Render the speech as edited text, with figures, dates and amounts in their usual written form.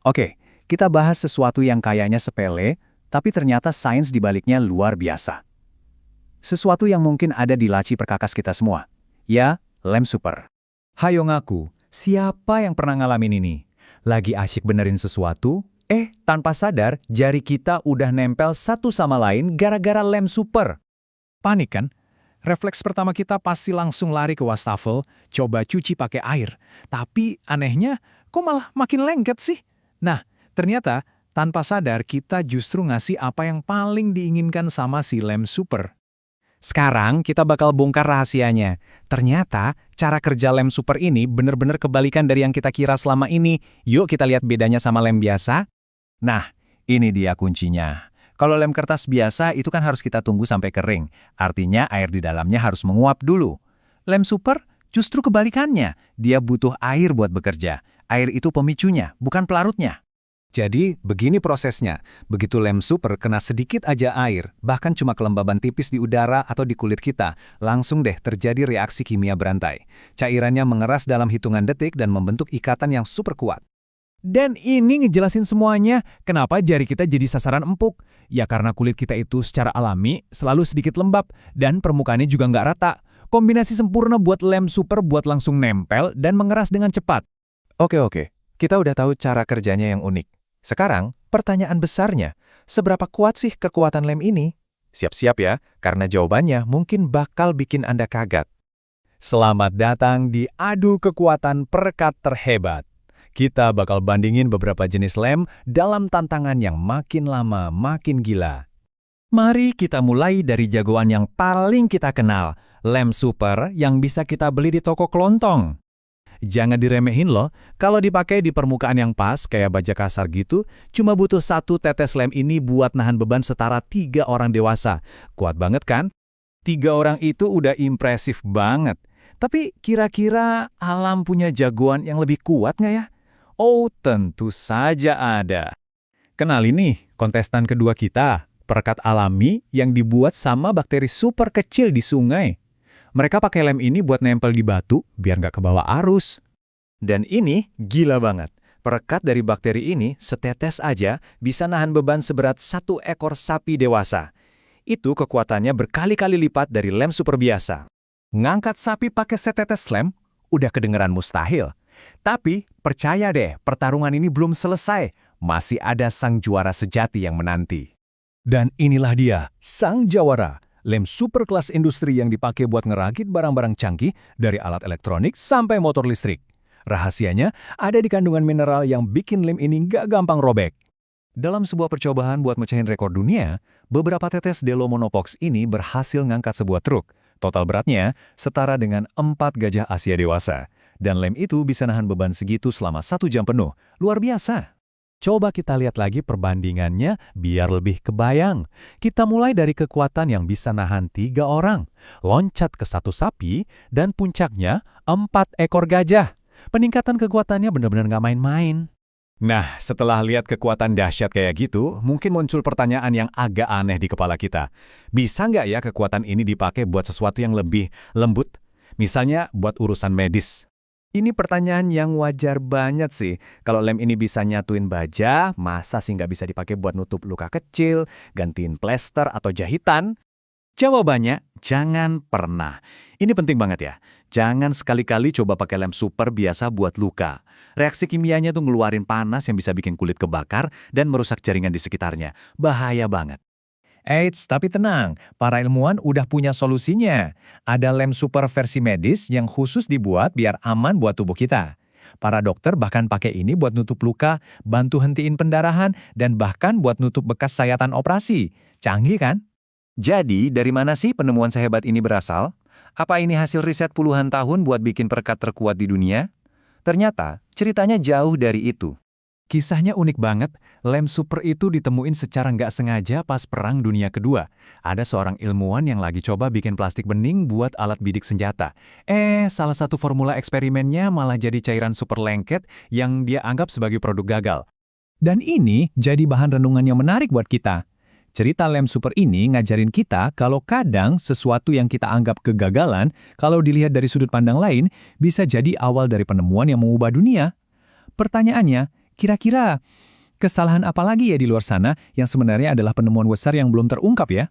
Oke, kita bahas sesuatu yang kayaknya sepele, tapi ternyata sains di baliknya luar biasa. Sesuatu yang mungkin ada di laci perkakas kita semua. Ya, lem super. Hayo ngaku, siapa yang pernah ngalamin ini? Lagi asyik benerin sesuatu, tanpa sadar jari kita udah nempel satu sama lain gara-gara lem super. Panik kan? Refleks pertama kita pasti langsung lari ke wastafel, coba cuci pakai air. Tapi anehnya, kok malah makin lengket sih? Nah, ternyata tanpa sadar kita justru ngasih apa yang paling diinginkan sama si lem super. Sekarang kita bakal bongkar rahasianya. Ternyata cara kerja lem super ini bener-bener kebalikan dari yang kita kira selama ini. Yuk kita lihat bedanya sama lem biasa. Nah, ini dia kuncinya. Kalau lem kertas biasa itu kan harus kita tunggu sampai kering. Artinya air di dalamnya harus menguap dulu. Lem super justru kebalikannya. Dia butuh air buat bekerja. Air itu pemicunya, bukan pelarutnya. Jadi, begini prosesnya. Begitu lem super kena sedikit aja air, bahkan cuma kelembaban tipis di udara atau di kulit kita, langsung deh terjadi reaksi kimia berantai. Cairannya mengeras dalam hitungan detik dan membentuk ikatan yang super kuat. Dan ini ngejelasin semuanya, kenapa jari kita jadi sasaran empuk. Ya karena kulit kita itu secara alami selalu sedikit lembab, dan permukaannya juga nggak rata. Kombinasi sempurna buat lem super buat langsung nempel dan mengeras dengan cepat. Oke. Kita udah tahu cara kerjanya yang unik. Sekarang, pertanyaan besarnya, seberapa kuat sih kekuatan lem ini? Siap-siap ya, karena jawabannya mungkin bakal bikin Anda kaget. Selamat datang di Adu Kekuatan Perekat Terhebat. Kita bakal bandingin beberapa jenis lem dalam tantangan yang makin lama makin gila. Mari kita mulai dari jagoan yang paling kita kenal, lem super yang bisa kita beli di toko kelontong. Jangan diremehin loh, kalau dipakai di permukaan yang pas kayak baja kasar gitu, cuma butuh 1 tetes lem ini buat nahan beban setara 3 orang dewasa. Kuat banget kan? 3 orang itu udah impresif banget. Tapi kira-kira alam punya jagoan yang lebih kuat nggak ya? Oh, tentu saja ada. Kenali nih, kontestan kedua kita, perekat alami yang dibuat sama bakteri super kecil di sungai. Mereka pakai lem ini buat nempel di batu biar nggak kebawa arus. Dan ini gila banget. Perekat dari bakteri ini setetes aja bisa nahan beban seberat 1 ekor sapi dewasa. Itu kekuatannya berkali-kali lipat dari lem super biasa. Ngangkat sapi pakai setetes lem udah kedengeran mustahil. Tapi percaya deh, pertarungan ini belum selesai. Masih ada sang juara sejati yang menanti. Dan inilah dia, sang jawara. Lem super kelas industri yang dipakai buat ngerakit barang-barang canggih dari alat elektronik sampai motor listrik. Rahasianya ada di kandungan mineral yang bikin lem ini nggak gampang robek. Dalam sebuah percobaan buat mecahin rekor dunia, beberapa tetes Delo Monopox ini berhasil ngangkat sebuah truk. Total beratnya setara dengan 4 gajah Asia dewasa. Dan lem itu bisa nahan beban segitu selama 1 jam penuh. Luar biasa. Coba kita lihat lagi perbandingannya biar lebih kebayang. Kita mulai dari kekuatan yang bisa nahan 3 orang, loncat ke 1 sapi, dan puncaknya 4 ekor gajah. Peningkatan kekuatannya benar-benar nggak main-main. Nah, setelah lihat kekuatan dahsyat kayak gitu, mungkin muncul pertanyaan yang agak aneh di kepala kita. Bisa nggak ya kekuatan ini dipakai buat sesuatu yang lebih lembut? Misalnya buat urusan medis. Ini pertanyaan yang wajar banget sih. Kalau lem ini bisa nyatuin baja, masa sih nggak bisa dipakai buat nutup luka kecil, gantiin plester atau jahitan? Jawabannya, jangan pernah. Ini penting banget ya. Jangan sekali-kali coba pakai lem super biasa buat luka. Reaksi kimianya tuh ngeluarin panas yang bisa bikin kulit kebakar dan merusak jaringan di sekitarnya. Bahaya banget. Eits, tapi tenang, para ilmuwan udah punya solusinya. Ada lem super versi medis yang khusus dibuat biar aman buat tubuh kita. Para dokter bahkan pakai ini buat nutup luka, bantu hentiin pendarahan, dan bahkan buat nutup bekas sayatan operasi. Canggih kan? Jadi, dari mana sih penemuan sehebat ini berasal? Apa ini hasil riset puluhan tahun buat bikin perekat terkuat di dunia? Ternyata, ceritanya jauh dari itu. Kisahnya unik banget, lem super itu ditemuin secara nggak sengaja pas Perang Dunia Kedua. Ada seorang ilmuwan yang lagi coba bikin plastik bening buat alat bidik senjata. Salah satu formula eksperimennya malah jadi cairan super lengket yang dia anggap sebagai produk gagal. Dan ini jadi bahan renungan yang menarik buat kita. Cerita lem super ini ngajarin kita kalau kadang sesuatu yang kita anggap kegagalan, kalau dilihat dari sudut pandang lain, bisa jadi awal dari penemuan yang mengubah dunia. Pertanyaannya, Kira-kira kesalahan apa lagi ya di luar sana yang sebenarnya adalah penemuan besar yang belum terungkap ya?